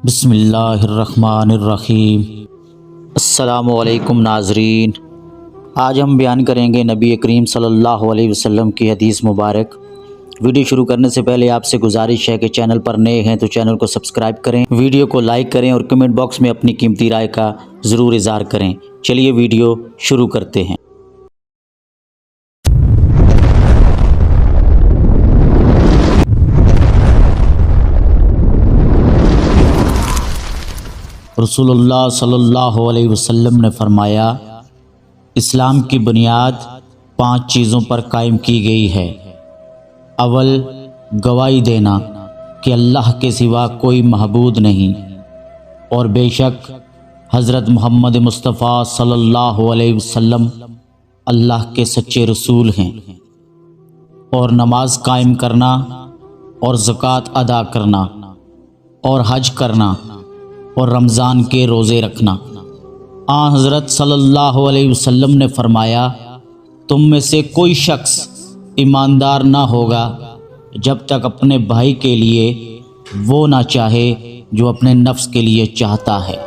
بسم اللہ الرحمن الرحیم۔ السلام علیکم ناظرین، آج ہم بیان کریں گے نبی کریم صلی اللہ علیہ وسلم کی حدیث مبارک۔ ویڈیو شروع کرنے سے پہلے آپ سے گزارش ہے کہ چینل پر نئے ہیں تو چینل کو سبسکرائب کریں، ویڈیو کو لائک کریں اور کمنٹ باکس میں اپنی قیمتی رائے کا ضرور اظہار کریں۔ چلیے ویڈیو شروع کرتے ہیں۔ رسول اللہ صلی اللہ علیہ وسلم نے فرمایا، اسلام کی بنیاد 5 چیزوں پر قائم کی گئی ہے۔ اول، گواہی دینا کہ اللہ کے سوا کوئی معبود نہیں اور بے شک حضرت محمد مصطفیٰ صلی اللہ علیہ وسلم اللہ کے سچے رسول ہیں، اور نماز قائم کرنا اور زکوٰۃ ادا کرنا اور حج کرنا اور رمضان کے روزے رکھنا۔ آن حضرت صلی اللہ علیہ وسلم نے فرمایا، تم میں سے کوئی شخص ایماندار نہ ہوگا جب تک اپنے بھائی کے لیے وہ نہ چاہے جو اپنے نفس کے لیے چاہتا ہے۔